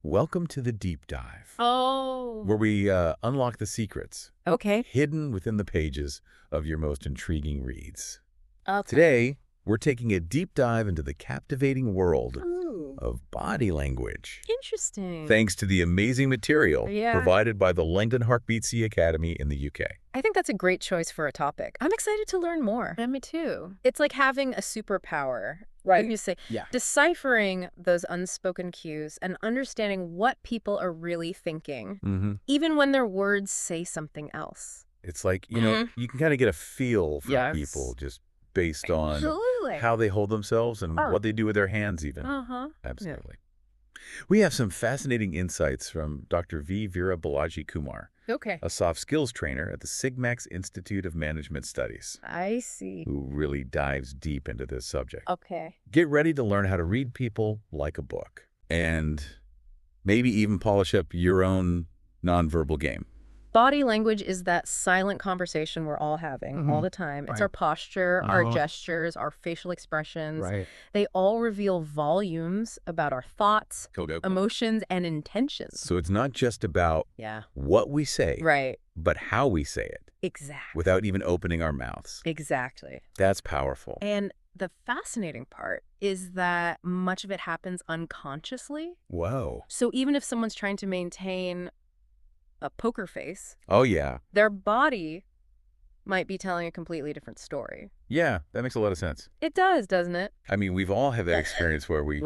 Welcome to the Deep Dive, Oh. where we unlock the secrets Okay. hidden within the pages of your most intriguing reads. Okay. Today, we're taking a deep dive into the captivating world Ooh. of body language, Interesting. thanks to the amazing material Yeah. provided by the London HeartbeatsZ Academy in the UK. I think that's a great choice for a topic. I'm excited to learn more. Yeah, me too. It's like having a superpower. Right. You say, Yeah. deciphering those unspoken cues and understanding what people are really thinking, even when their words say something else. It's like, you can kind of get a feel for people just based on Absolutely. how they hold themselves and what they do with their hands even. Absolutely. We have some fascinating insights from Dr. V. Veera Balaji Kumar, Okay. a soft skills trainer at the Sigmax Institute of Management Studies, I see. who really dives deep into this subject. Okay. Get ready to learn how to read people like a book and maybe even polish up your own nonverbal game. Body language is that silent conversation we're all having all the time. It's our posture, our gestures, our facial expressions. They all reveal volumes about our thoughts, emotions, and intentions. So it's not just about what we say, but how we say it. Exactly. Without even opening our mouths. Exactly. That's powerful. And the fascinating part is that much of it happens unconsciously. Whoa. So even if someone's trying to maintain a poker face, their body might be telling a completely different story. Yeah, that makes a lot of sense. It does, doesn't it? I mean, we've all had that experience where we,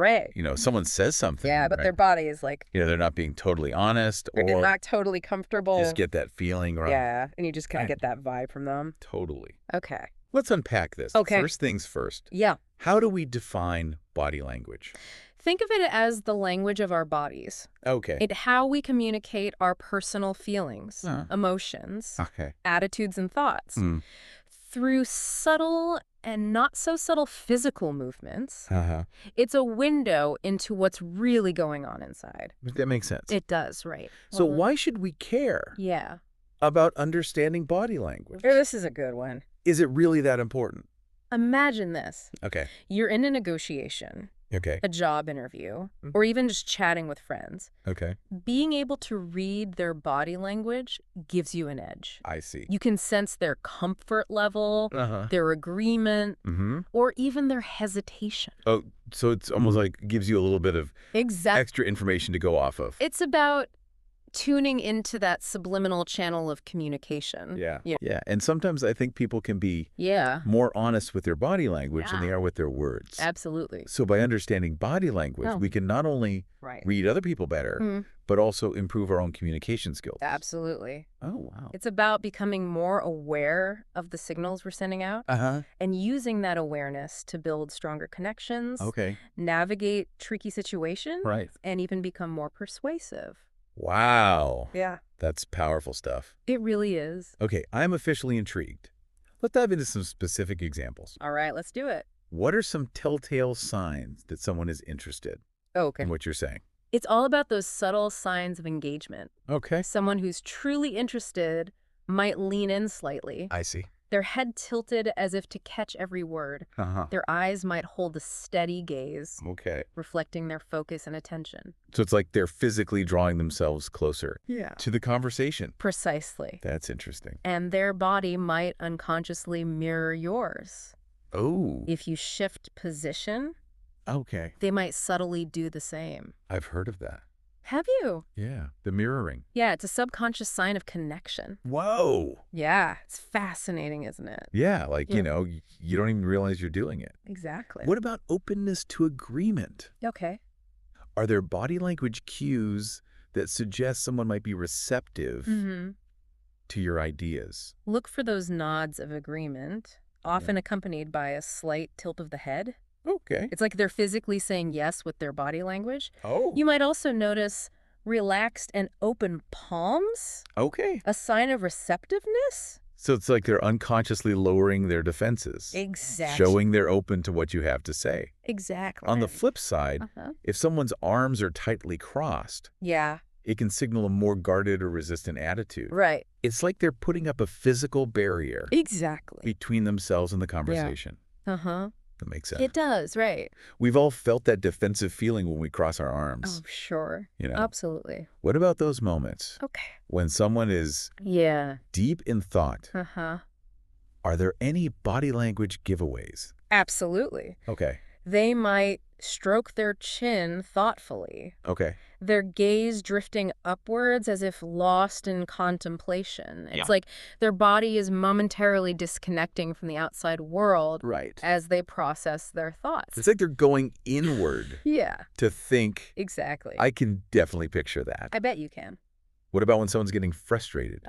someone says something. Yeah, but their body is like, they're not being totally honest or not totally comfortable. Just get that feeling. Right? Yeah, and you just kind of get that vibe from them. Totally. Okay. Let's unpack this. Okay. First things first. Yeah. How do we define body language? Think of it as the language of our bodies. Okay. How we communicate our personal feelings, emotions, attitudes, and thoughts through subtle and not so subtle physical movements. It's a window into what's really going on inside. That makes sense. It does, right. So why should we care about understanding body language? This is a good one. Is it really that important? Imagine this. Okay. You're in a negotiation. Okay. A job interview, or even just chatting with friends. Okay. Being able to read their body language gives you an edge. I see. You can sense their comfort level, their agreement, or even their hesitation. Oh, so it's almost like gives you a little bit of extra information to go off of. It's about tuning into that subliminal channel of communication. Yeah. And sometimes I think people can be more honest with their body language than they are with their words. Absolutely. So by understanding body language, we can not only read other people better, but also improve our own communication skills. Absolutely. Oh, wow. It's about becoming more aware of the signals we're sending out and using that awareness to build stronger connections, navigate tricky situations, and even become more persuasive. Wow. Yeah. That's powerful stuff. It really is. Okay, I'm officially intrigued. Let's dive into some specific examples. All right, let's do it. What are some telltale signs that someone is interested in what you're saying? It's all about those subtle signs of engagement. Okay. Someone who's truly interested might lean in slightly. I see. Their head tilted as if to catch every word. Their eyes might hold a steady gaze, reflecting their focus and attention. So it's like they're physically drawing themselves closer to the conversation. Precisely. That's interesting. And their body might unconsciously mirror yours. Oh. If you shift position, they might subtly do the same. I've heard of that. Have you? Yeah, the mirroring. Yeah, it's a subconscious sign of connection. Whoa. Yeah, it's fascinating, isn't it? Yeah, like, you don't even realize you're doing it. Exactly. What about openness to agreement? Okay. Are there body language cues that suggest someone might be receptive to your ideas? Look for those nods of agreement, often accompanied by a slight tilt of the head. Okay. It's like they're physically saying yes with their body language. Oh. You might also notice relaxed and open palms. Okay. A sign of receptiveness. So it's like they're unconsciously lowering their defenses. Exactly. Showing they're open to what you have to say. Exactly. On the flip side, if someone's arms are tightly crossed, it can signal a more guarded or resistant attitude. Right. It's like they're putting up a physical barrier Exactly. between themselves and the conversation. That makes sense. It does, right. We've all felt that defensive feeling when we cross our Oh, arms. sure. You know? Absolutely. What about those moments Okay. when someone is deep in thought? Uh-huh. Are there any body language giveaways? Absolutely. Okay. They might stroke their chin thoughtfully, Okay. their gaze drifting upwards as if lost in contemplation. It's like their body is momentarily disconnecting from the outside world as they process their thoughts. It's like they're going inward to think. Exactly. I can definitely picture that. I bet you can. What about when someone's getting frustrated?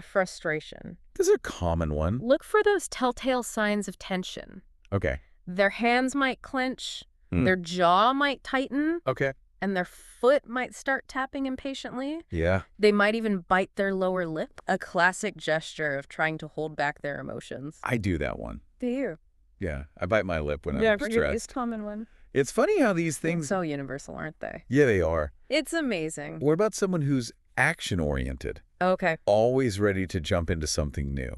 Frustration. This is a common one. Look for those telltale signs of tension. Okay. Their hands might clench, their jaw might tighten, Okay. and their foot might start tapping impatiently. Yeah. They might even bite their lower lip, a classic gesture of trying to hold back their emotions. I do that one. Do you? Yeah. I bite my lip when I'm stressed. It's a common one. It's funny how these things... So universal, aren't they? Yeah, they are. It's amazing. What about someone who's action-oriented? Okay. Always ready to jump into something new.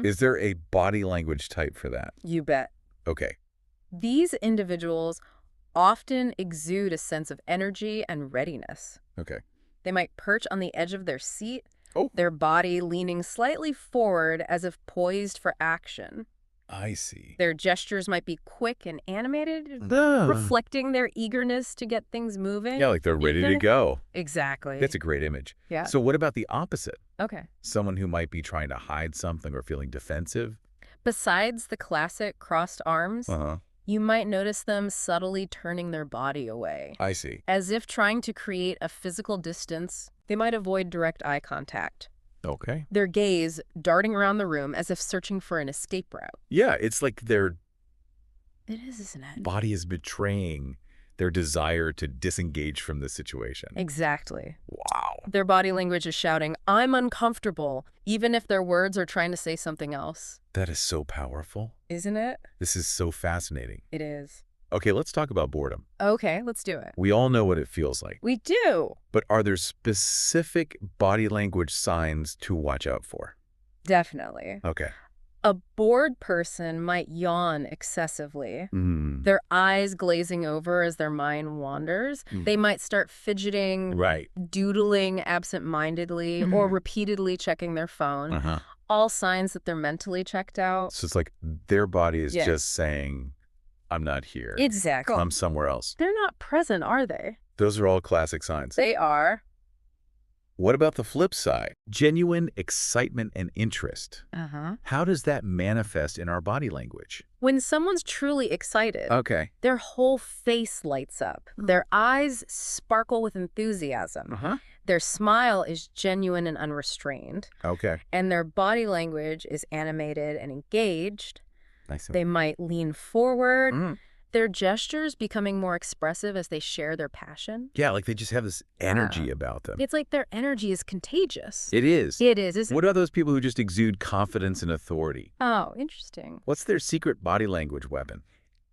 Is there a body language type for that? You bet. Okay. These individuals often exude a sense of energy and readiness. Okay. They might perch on the edge of their seat, their body leaning slightly forward as if poised for action. I see. Their gestures might be quick and animated, reflecting their eagerness to get things moving. Yeah, like they're ready to go. Exactly. That's a great image. Yeah. So what about the opposite? Okay. Someone who might be trying to hide something or feeling defensive? Besides the classic crossed arms, you might notice them subtly turning their body away. I see. As if trying to create a physical distance, they might avoid direct eye contact. Okay. Their gaze darting around the room as if searching for an escape route. Yeah, it's like their It is, isn't it? body is betraying their desire to disengage from the situation. Exactly. Wow. Their body language is shouting, "I'm uncomfortable," even if their words are trying to say something else. That is so powerful. Isn't it? This is so fascinating. It is. Okay, let's talk about boredom. Okay, let's do it. We all know what it feels like. We do. But are there specific body language signs to watch out for? Definitely. Okay. A bored person might yawn excessively, their eyes glazing over as their mind wanders. They might start fidgeting, doodling absent-mindedly, or repeatedly checking their phone. All signs that they're mentally checked out. So it's like their body is just saying, I'm not here. Exactly. I'm somewhere else. They're not present, are they? Those are all classic signs. They are. What about the flip side? Genuine excitement and interest. How does that manifest in our body language? When someone's truly excited, their whole face lights up. Their eyes sparkle with enthusiasm. Their smile is genuine and unrestrained. And their body language is animated and engaged. They might lean forward. Their gestures becoming more expressive as they share their passion. Yeah, like they just have this energy about them. It's like their energy is contagious. It is. It is, isn't it? What about those people who just exude confidence and authority? Oh, interesting. What's their secret body language weapon?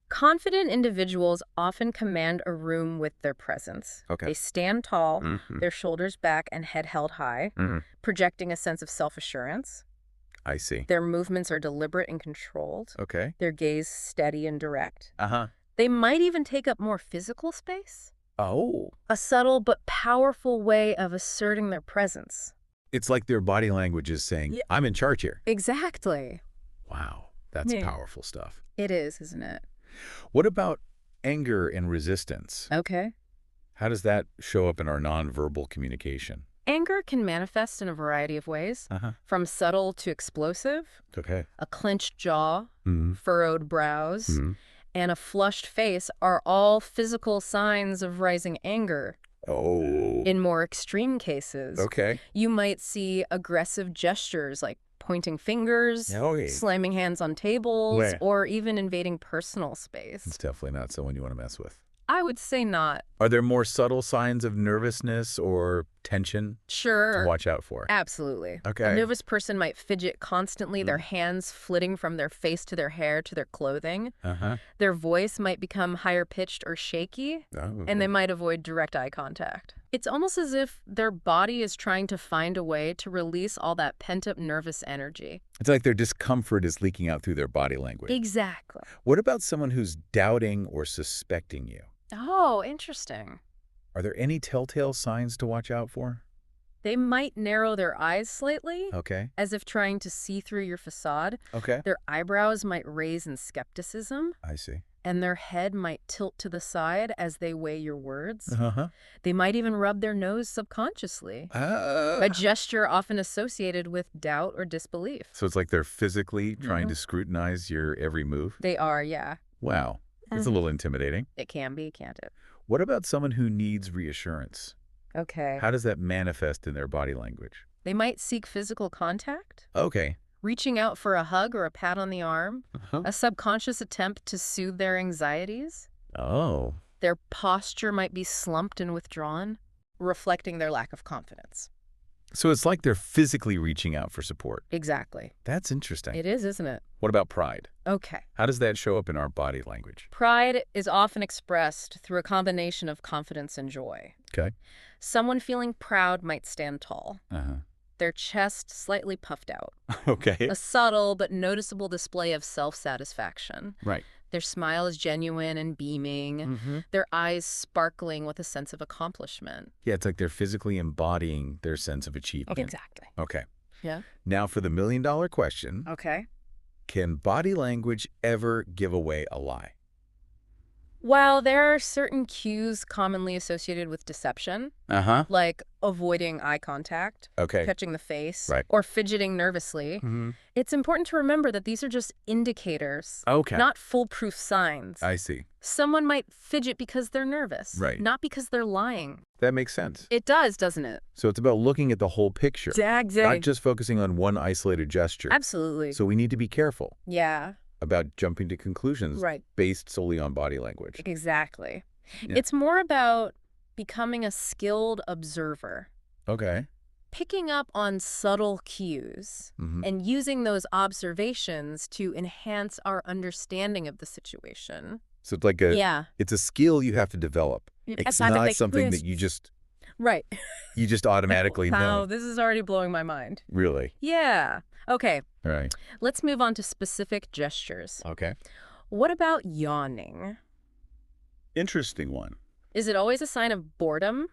Confident individuals often command a room with their presence. They stand tall, their shoulders back and head held high, projecting a sense of self-assurance. I see. Their movements are deliberate and controlled. Their gaze steady and direct. They might even take up more physical space. Oh. A subtle but powerful way of asserting their presence. It's like their body language is saying, I'm in charge here. Exactly. Wow. That's powerful stuff. It is, isn't it? What about anger and resistance? How does that show up in our nonverbal communication? Anger can manifest in a variety of ways, from subtle to explosive. A clenched jaw, furrowed brows, and a flushed face are all physical signs of rising anger. In more extreme cases, you might see aggressive gestures like pointing fingers, slamming hands on tables, or even invading personal space. It's definitely not someone you want to mess with. I would say not. Are there more subtle signs of nervousness or tension to watch out for? Absolutely. A nervous person might fidget constantly, their hands flitting from their face to their hair to their clothing. Their voice might become higher pitched or shaky, and they might avoid direct eye contact. It's almost as if their body is trying to find a way to release all that pent-up nervous energy. It's like their discomfort is leaking out through their body language. Exactly. What about someone who's doubting or suspecting you? Oh, interesting. Are there any telltale signs to watch out for? They might narrow their eyes slightly, Okay. as if trying to see through your facade. Okay. Their eyebrows might raise in skepticism. I see. And their head might tilt to the side as they weigh your words. Uh-huh. They might even rub their nose subconsciously, a gesture often associated with doubt or disbelief. So it's like they're physically trying to scrutinize your every move? They are, yeah. Wow. It's a little intimidating. It can be, can't it? What about someone who needs reassurance? Okay. How does that manifest in their body language? They might seek physical contact. Okay. Reaching out for a hug or a pat on the arm. A subconscious attempt to soothe their anxieties. Oh. Their posture might be slumped and withdrawn, reflecting their lack of confidence. So it's like they're physically reaching out for support. Exactly. That's interesting. It is, isn't it? What about pride? Okay. How does that show up in our body language? Pride is often expressed through a combination of confidence and joy. Okay. Someone feeling proud might stand tall. Uh-huh. Their chest slightly puffed out. Okay. A subtle but noticeable display of self-satisfaction. Right. Their smile is genuine and beaming. Their eyes sparkling with a sense of accomplishment. Yeah, it's like they're physically embodying their sense of achievement. Exactly. Okay. Yeah. Now for the million-dollar question. Okay. Can body language ever give away a lie? While there are certain cues commonly associated with deception, like avoiding eye contact, Okay. catching the face, Right. or fidgeting nervously, it's important to remember that these are just indicators, Okay. not foolproof signs. I see. Someone might fidget because they're nervous, Right. not because they're lying. That makes sense. It does, doesn't it? So it's about looking at the whole picture, not just focusing on one isolated gesture. Absolutely. So we need to be careful Yeah. about jumping to conclusions Right. based solely on body language. Exactly. Yeah. It's more about becoming a skilled observer, Okay. picking up on subtle cues, and using those observations to enhance our understanding of the situation. So it's like it's a skill you have to develop. It's not something that you just automatically know. Wow, this is already blowing my mind. Really? Yeah. Okay, All right. let's move on to specific gestures. Okay. What about yawning? Interesting one. Is it always a sign of boredom?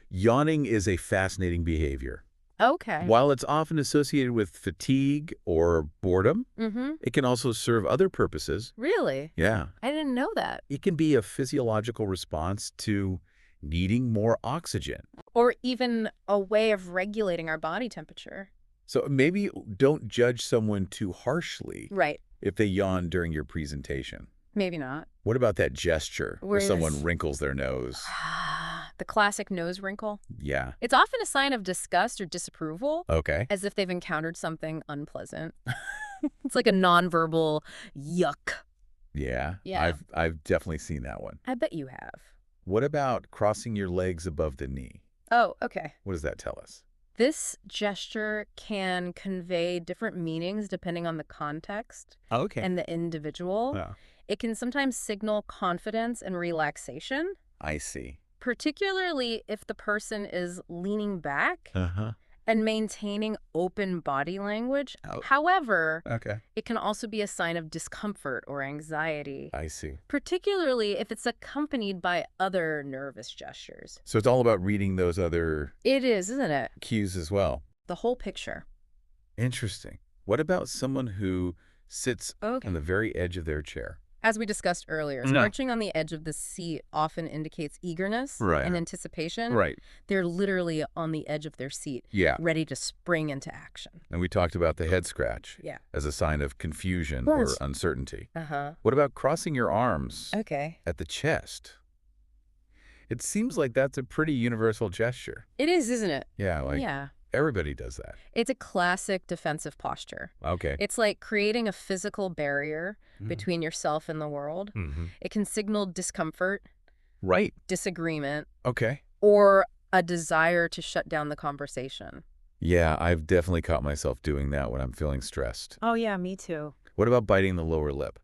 Yawning is a fascinating behavior. Okay. While it's often associated with fatigue or boredom, it can also serve other purposes. Really? Yeah. I didn't know that. It can be a physiological response to needing more oxygen. Or even a way of regulating our body temperature. So maybe don't judge someone too harshly Right. if they yawn during your presentation. Maybe not. What about that gesture where Whereas- someone wrinkles their nose? The classic nose wrinkle. Yeah. It's often a sign of disgust or disapproval, Okay. as if they've encountered something unpleasant. It's like a nonverbal yuck. Yeah. Yeah. I've definitely seen that one. I bet you have. What about crossing your legs above the knee? Oh, okay. What does that tell us? This gesture can convey different meanings depending on the context Okay. and the individual. Yeah. It can sometimes signal confidence and relaxation, I see. particularly if the person is leaning back and maintaining open body language. Oh. However, Okay. it can also be a sign of discomfort or anxiety, I see. particularly if it's accompanied by other nervous gestures. So it's all about reading those other It is, isn't it? cues as well. The whole picture. Interesting. What about someone who sits Okay. on the very edge of their chair? As we discussed earlier, marching on the edge of the seat often indicates eagerness and anticipation. Right. They're literally on the edge of their seat, Yeah. ready to spring into action. And we talked about the head scratch Yeah. as a sign of confusion Yes. or uncertainty. Uh-huh. What about crossing your arms Okay. at the chest? It seems like that's a pretty universal gesture. It is, isn't it? Yeah, like Yeah. everybody does that. It's a classic defensive posture. Okay. It's like creating a physical barrier between yourself and the world. It can signal discomfort, Right. disagreement, Okay. or a desire to shut down the conversation. Yeah, I've definitely caught myself doing that when I'm feeling stressed. Oh, yeah, me too. What about biting the lower lip?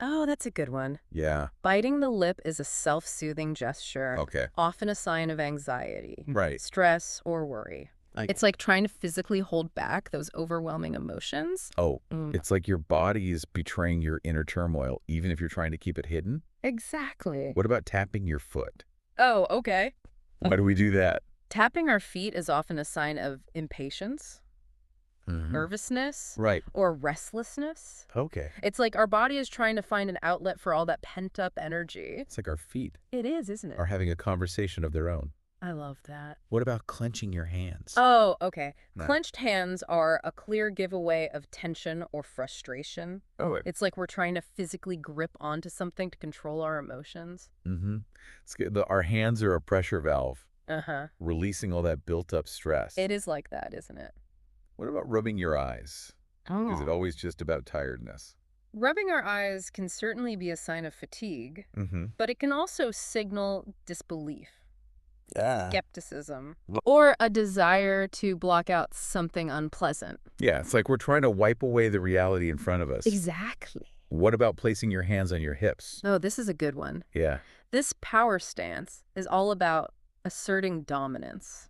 Oh, that's a good one. Yeah. Biting the lip is a self-soothing gesture, Okay. often a sign of anxiety, Right. stress, or worry. It's like trying to physically hold back those overwhelming emotions. Oh, it's like your body is betraying your inner turmoil, even if you're trying to keep it hidden? Exactly. What about tapping your foot? Oh, okay. Why do we do that? Tapping our feet is often a sign of impatience, nervousness, Right. or restlessness. Okay. It's like our body is trying to find an outlet for all that pent-up energy. It's like our feet It is, isn't it? are having a conversation of their own. I love that. What about clenching your hands? Oh, okay. No. Clenched hands are a clear giveaway of tension or frustration. Oh, It's like we're trying to physically grip onto something to control our emotions. It's good. Our hands are a pressure valve, Uh-huh. releasing all that built-up stress. It is like that, isn't it? What about rubbing your eyes? Oh. Is it always just about tiredness? Rubbing our eyes can certainly be a sign of fatigue, but it can also signal disbelief, skepticism, or a desire to block out something unpleasant. Yeah, it's like we're trying to wipe away the reality in front of us. Exactly. What about placing your hands on your hips? Oh, this is a good one. Yeah. This power stance is all about asserting dominance,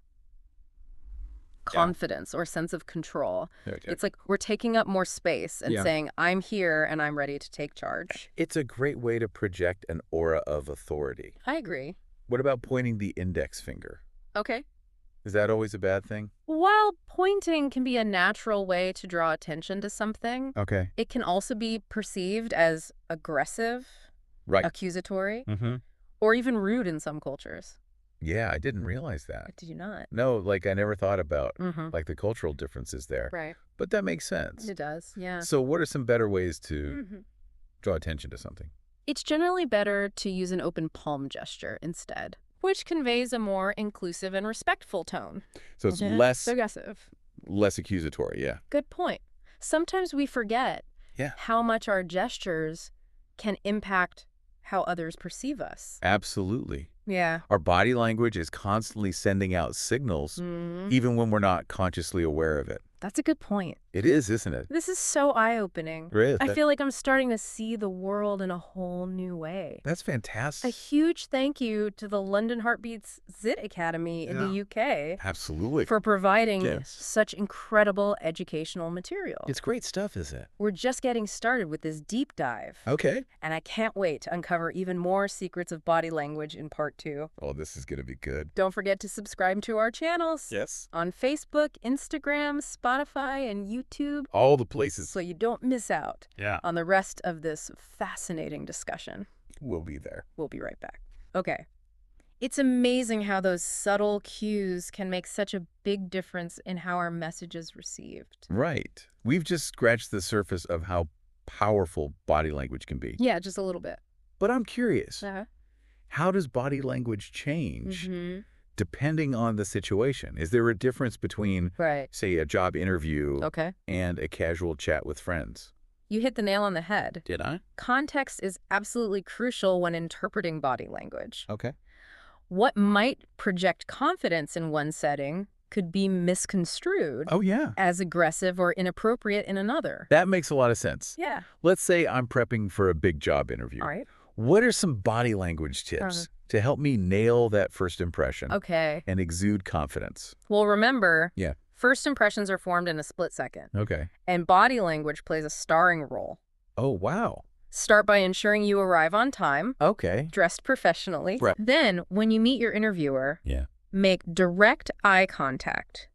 confidence, or sense of control. Okay. It's like we're taking up more space and saying, I'm here and I'm ready to take charge. It's a great way to project an aura of authority. I agree. What about pointing the index finger? Okay. Is that always a bad thing? While pointing can be a natural way to draw attention to something, Okay. it can also be perceived as aggressive, accusatory, or even rude in some cultures. Yeah, I didn't realize that. Did you not? No, like I never thought about like the cultural differences there. Right. But that makes sense. It does, yeah. So what are some better ways to draw attention to something? It's generally better to use an open palm gesture instead, which conveys a more inclusive and respectful tone. So it's less aggressive. Less accusatory, yeah. Good point. Sometimes we forget how much our gestures can impact how others perceive us. Absolutely. Yeah. Our body language is constantly sending out signals, even when we're not consciously aware of it. That's a good point. It is, isn't it? This is so eye-opening. It is. I feel like I'm starting to see the world in a whole new way. That's fantastic. A huge thank you to the London HeartbeatsZ Academy in the UK. Absolutely. For providing such incredible educational material. It's great stuff, isn't it? We're just getting started with this deep dive. Okay. And I can't wait to uncover even more secrets of body language in part 2. Oh, this is going to be good. Don't forget to subscribe to our channels. Yes. On Facebook, Instagram, Spotify, and YouTube. All the places. So you don't miss out on the rest of this fascinating discussion. We'll be there. We'll be right back. Okay. It's amazing how those subtle cues can make such a big difference in how our message is received. Right. We've just scratched the surface of how powerful body language can be. Yeah, just a little bit. But I'm curious. How does body language change depending on the situation? Is there a difference between, say, a job interview and a casual chat with friends? You hit the nail on the head. Did I? Context is absolutely crucial when interpreting body language. Okay. What might project confidence in one setting could be misconstrued as aggressive or inappropriate in another. That makes a lot of sense. Yeah. Let's say I'm prepping for a big job interview. All right. What are some body language tips to help me nail that first impression and exude confidence? Well, remember, first impressions are formed in a split second. Okay. And body language plays a starring role. Oh, wow. Start by ensuring you arrive on time. Okay. Dressed professionally. Right. Then, when you meet your interviewer, make direct eye contact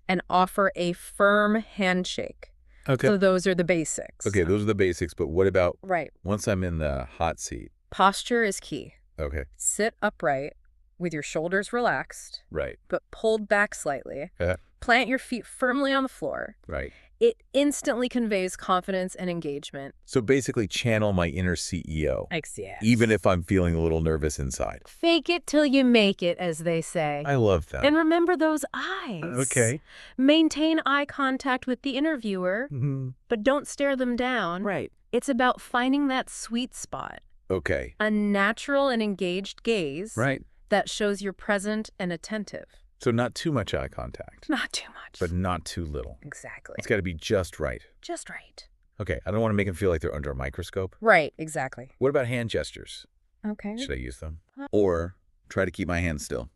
and offer a firm handshake. Okay. So those are the basics. Okay, those are the basics, but what about Right. once I'm in the hot seat? Posture is key. Okay. Sit upright with your shoulders relaxed, Right. but pulled back slightly. Yeah. Plant your feet firmly on the floor. Right. It instantly conveys confidence and engagement. So basically channel my inner CEO, Exactly. even if I'm feeling a little nervous inside. Fake it till you make it, as they say. I love that. And remember those eyes. Okay. Maintain eye contact with the interviewer, but don't stare them down. Right. It's about finding that sweet spot. Okay. A natural and engaged gaze. Right. That shows you're present and attentive. So not too much eye contact. Not too much. But not too little. Exactly. It's got to be just right. Just right. Okay, I don't want to make them feel like they're under a microscope. Right, exactly. What about hand gestures? Okay. Should I use them? Or try to keep my hands still?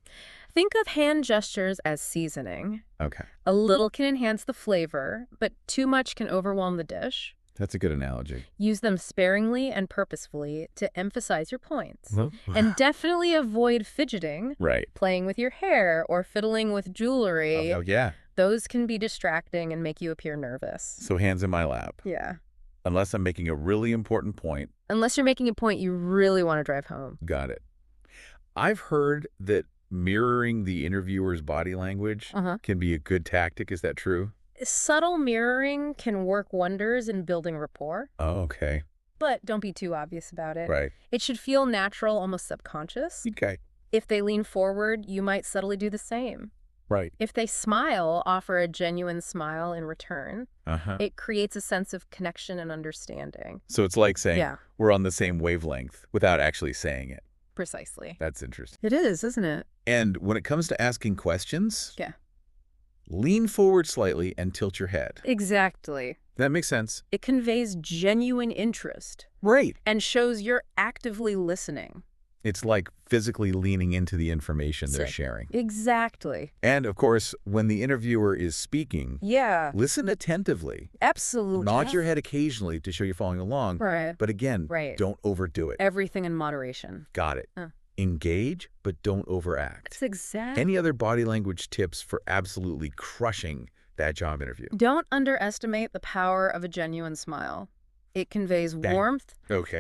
Think of hand gestures as seasoning. Okay. A little can enhance the flavor, but too much can overwhelm the dish. That's a good analogy. Use them sparingly and purposefully to emphasize your points. And definitely avoid fidgeting, right, playing with your hair, or fiddling with jewelry. Oh, yeah. Those can be distracting and make you appear nervous. So hands in my lap. Yeah. Unless I'm making a really important point. Unless you're making a point you really want to drive home. Got it. I've heard that mirroring the interviewer's body language can be a good tactic. Is that true? Subtle mirroring can work wonders in building rapport. Oh, okay. But don't be too obvious about it. Right. It should feel natural, almost subconscious. Okay. If they lean forward, you might subtly do the same. Right. If they smile, offer a genuine smile in return. It creates a sense of connection and understanding. So it's like saying we're on the same wavelength without actually saying it. Precisely. That's interesting. It is, isn't it? And when it comes to asking questions, lean forward slightly and tilt your head. Exactly. That makes sense. It conveys genuine interest. Right. And shows you're actively listening. It's like physically leaning into the information they're sharing. Exactly. And, of course, when the interviewer is speaking, listen attentively. Absolutely. Nod your head occasionally to show you're following along. Right. But again, don't overdo it. Everything in moderation. Got it. Engage, but don't overact. That's exactly. Any other body language tips for absolutely crushing that job interview? Don't underestimate the power of a genuine smile. It conveys warmth,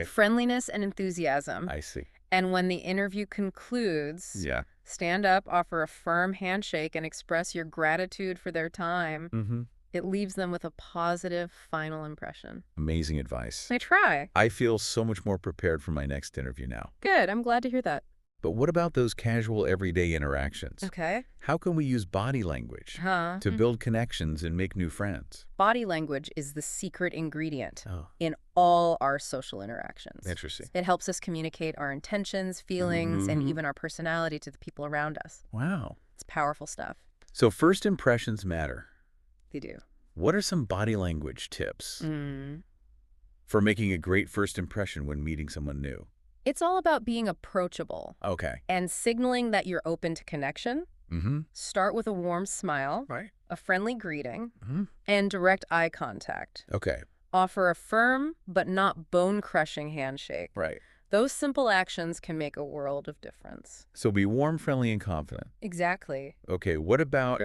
friendliness, and enthusiasm. I see. And when the interview concludes, stand up, offer a firm handshake, and express your gratitude for their time. It leaves them with a positive final impression. Amazing advice. I try. I feel so much more prepared for my next interview now. Good. I'm glad to hear that. But what about those casual everyday interactions? Okay. How can we use body language to build connections and make new friends? Body language is the secret ingredient in all our social interactions. Interesting. It helps us communicate our intentions, feelings, and even our personality to the people around us. Wow. It's powerful stuff. So first impressions matter. They do. What are some body language tips for making a great first impression when meeting someone new? It's all about being approachable. Okay. And signaling that you're open to connection. Start with a warm smile, a friendly greeting, and direct eye contact. Okay. Offer a firm but not bone-crushing handshake. Right. Those simple actions can make a world of difference. So be warm, friendly, and confident. Exactly. Okay, what about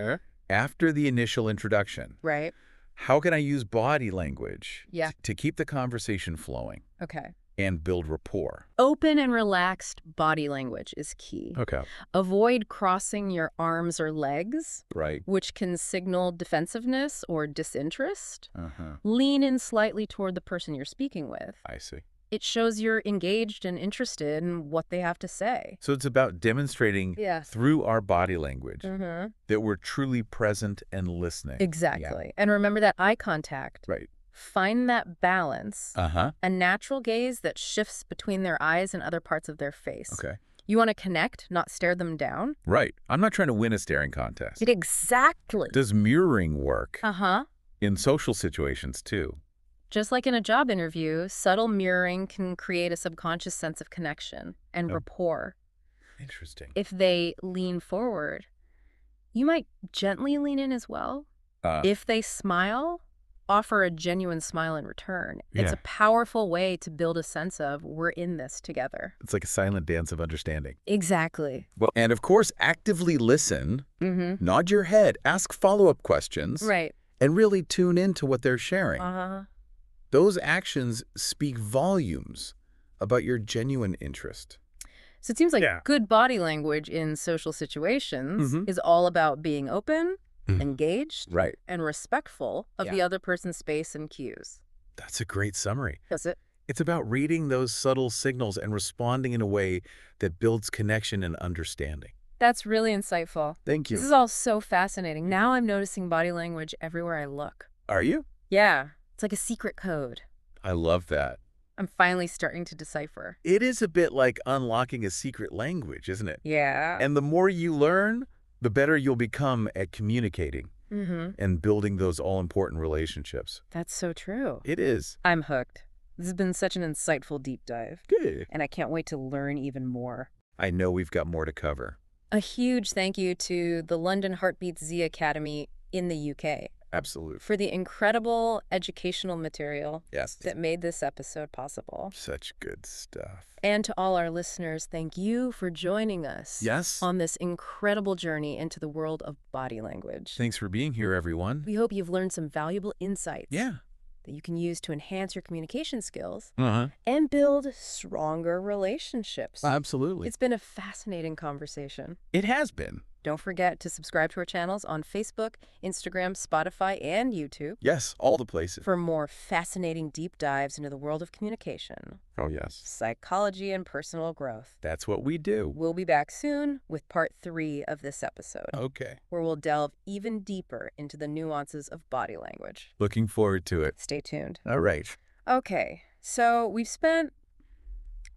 after the initial introduction? Right. How can I use body language to keep the conversation flowing? Okay. And build rapport. Open and relaxed body language is key. Okay. Avoid crossing your arms or legs, which can signal defensiveness or disinterest. Lean in slightly toward the person you're speaking with. I see. It shows you're engaged and interested in what they have to say. So it's about demonstrating through our body language that we're truly present and listening. Exactly. And remember that eye contact. Right. Find that balance, a natural gaze that shifts between their eyes and other parts of their face. Okay. You want to connect, not stare them down. Right. I'm not trying to win a staring contest. Exactly. Does mirroring work in social situations too? Just like in a job interview, subtle mirroring can create a subconscious sense of connection and rapport. Interesting. If they lean forward, you might gently lean in as well. If they smile, offer a genuine smile in return. It's a powerful way to build a sense of we're in this together. It's like a silent dance of understanding. Exactly. Well, and of course, actively listen, nod your head, ask follow-up questions, and really tune into what they're sharing. Those actions speak volumes about your genuine interest. So it seems like good body language in social situations is all about being open, engaged, and respectful of the other person's space and cues. That's a great summary. Does it? It's about reading those subtle signals and responding in a way that builds connection and understanding. That's really insightful. Thank you. This is all so fascinating. Now I'm noticing body language everywhere I look. Are you? Yeah. It's like a secret code. I love that. I'm finally starting to decipher. It is a bit like unlocking a secret language, isn't it? Yeah. And the more you learn, the better you'll become at communicating and building those all-important relationships. That's so true. It is. I'm hooked. This has been such an insightful deep dive. Good. And I can't wait to learn even more. I know we've got more to cover. A huge thank you to the London HeartbeatsZ Academy in the UK. Absolutely. For the incredible educational material Yes. that made this episode possible. Such good stuff. And to all our listeners, thank you for joining us on this incredible journey into the world of body language. Thanks for being here, everyone. We hope you've learned some valuable insights. Yeah. That you can use to enhance your communication skills and build stronger relationships. Absolutely. It's been a fascinating conversation. It has been. Don't forget to subscribe to our channels on Facebook, Instagram, Spotify, and YouTube. Yes, all the places. For more fascinating deep dives into the world of communication. Oh, yes. Psychology and personal growth. That's what we do. We'll be back soon with part 3 of this episode. Okay. Where we'll delve even deeper into the nuances of body language. Looking forward to it. Stay tuned. All right. Okay, so we've spent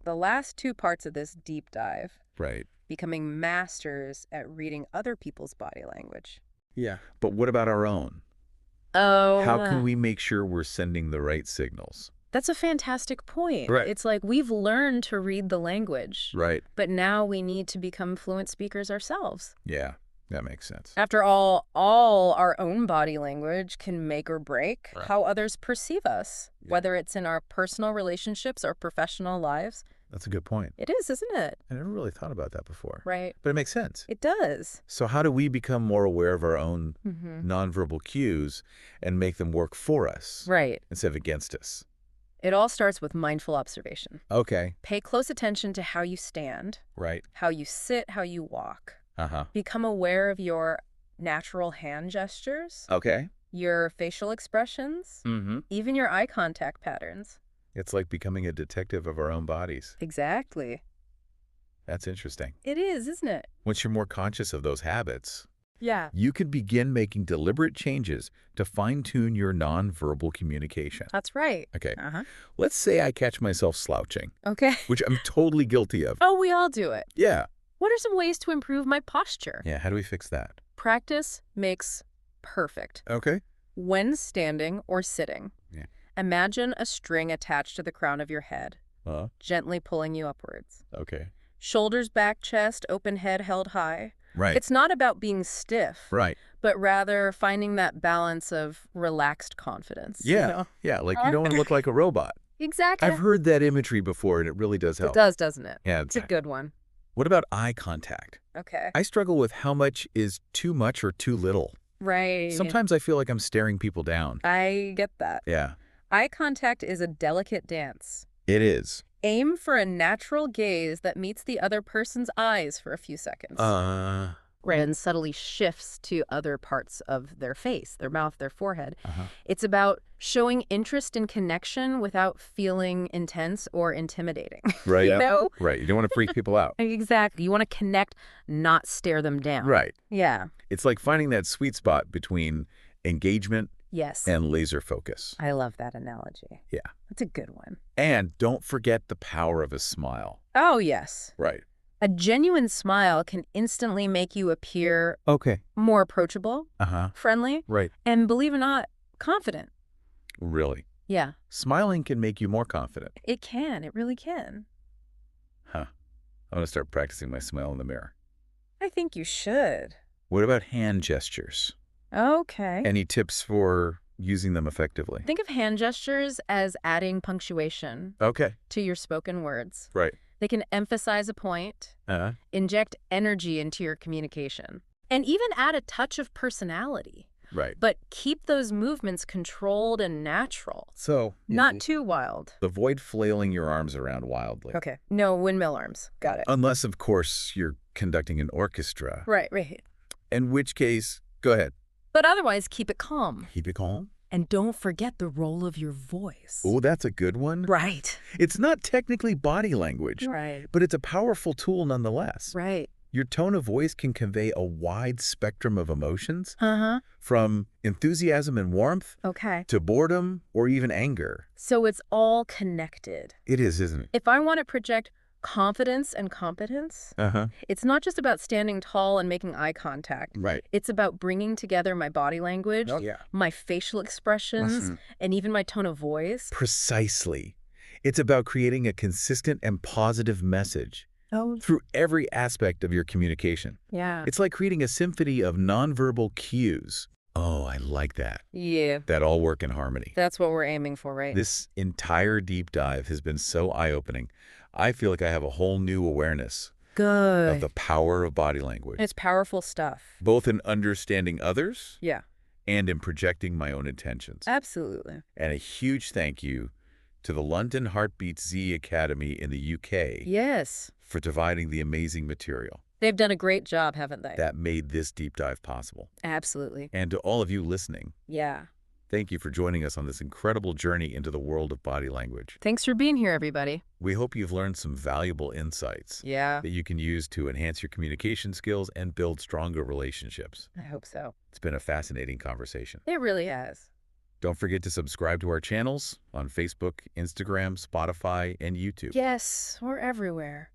the last 2 parts of this deep dive becoming masters at reading other people's body language. Yeah. But what about our own? Oh. How can we make sure we're sending the right signals? That's a fantastic point. Right. It's like we've learned to read the language. Right. But now we need to become fluent speakers ourselves. Yeah, that makes sense. After all our own body language can make or break how others perceive us, whether it's in our personal relationships or professional lives. That's a good point. It is, isn't it? I never really thought about that before. Right. But it makes sense. It does. So how do we become more aware of our own nonverbal cues and make them work for us instead of against us? It all starts with mindful observation. Okay. Pay close attention to how you stand, how you sit, how you walk. Become aware of your natural hand gestures, your facial expressions, even your eye contact patterns. It's like becoming a detective of our own bodies. Exactly. That's interesting. It is, isn't it? Once you're more conscious of those habits, you can begin making deliberate changes to fine-tune your nonverbal communication. That's right. Okay. Let's say I catch myself slouching. Okay. Which I'm totally guilty of. Oh, we all do it. Yeah. What are some ways to improve my posture? Yeah, how do we fix that? Practice makes perfect. Okay. When standing or sitting, imagine a string attached to the crown of your head, gently pulling you upwards. Okay. Shoulders back, chest, open head held high. Right. It's not about being stiff. Right. But rather finding that balance of relaxed confidence. Yeah. You know? Yeah, like you don't want to look like a robot. Exactly. I've heard that imagery before, and it really does help. It does, doesn't it? Yeah. It's a good one. What about eye contact? Okay. I struggle with how much is too much or too little. Right. Sometimes I feel like I'm staring people down. I get that. Yeah. Eye contact is a delicate dance. It is. Aim for a natural gaze that meets the other person's eyes for a few seconds. And subtly shifts to other parts of their face, their mouth, their forehead. It's about showing interest and connection without feeling intense or intimidating. Right. You know? Right. You don't want to freak people out. Exactly. You want to connect, not stare them down. Right. Yeah. It's like finding that sweet spot between engagement and laser focus. I love that analogy. Yeah. That's a good one. And don't forget the power of a smile. Oh, yes. Right. A genuine smile can instantly make you appear more approachable, friendly, and believe it or not, confident. Really? Yeah. Smiling can make you more confident. It can. It really can. Huh. I'm going to start practicing my smile in the mirror. I think you should. What about hand gestures? Okay. Any tips for using them effectively? Think of hand gestures as adding punctuation to your spoken words. Right. They can emphasize a point, inject energy into your communication, and even add a touch of personality. Right. But keep those movements controlled and natural. So, not too wild. Avoid flailing your arms around wildly. Okay. No windmill arms. Got it. Unless, of course, you're conducting an orchestra. Right, right. In which case, go ahead. But otherwise, keep it calm. Keep it calm? And don't forget the role of your voice. Oh, that's a good one. Right. It's not technically body language. Right. But it's a powerful tool nonetheless. Right. Your tone of voice can convey a wide spectrum of emotions, from enthusiasm and warmth to boredom or even anger. So it's all connected. It is, isn't it? If I want to project confidence and competence. Uh-huh. It's not just about standing tall and making eye contact. Right. It's about bringing together my body language, my facial expressions, and even my tone of voice. Precisely. It's about creating a consistent and positive message through every aspect of your communication. Yeah. It's like creating a symphony of nonverbal cues. Oh, I like that. Yeah. That all work in harmony. That's what we're aiming for, right? This entire deep dive has been so eye-opening. I feel like I have a whole new awareness of the power of body language. It's powerful stuff. Both in understanding others Yeah. and in projecting my own intentions. Absolutely. And a huge thank you to the London HeartbeatsZ Academy in the UK. Yes. For providing the amazing material. They've done a great job, haven't they? That made this deep dive possible. Absolutely. And to all of you listening. Yeah. Thank you for joining us on this incredible journey into the world of body language. Thanks for being here, everybody. We hope you've learned some valuable insights that you can use to enhance your communication skills and build stronger relationships. I hope so. It's been a fascinating conversation. It really has. Don't forget to subscribe to our channels on Facebook, Instagram, Spotify, and YouTube. Yes, we're everywhere.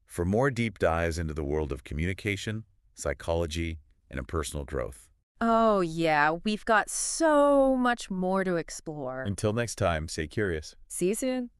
For more deep dives into the world of communication, psychology, and personal growth. Oh, yeah, we've got so much more to explore. Until next time, stay curious. See you soon.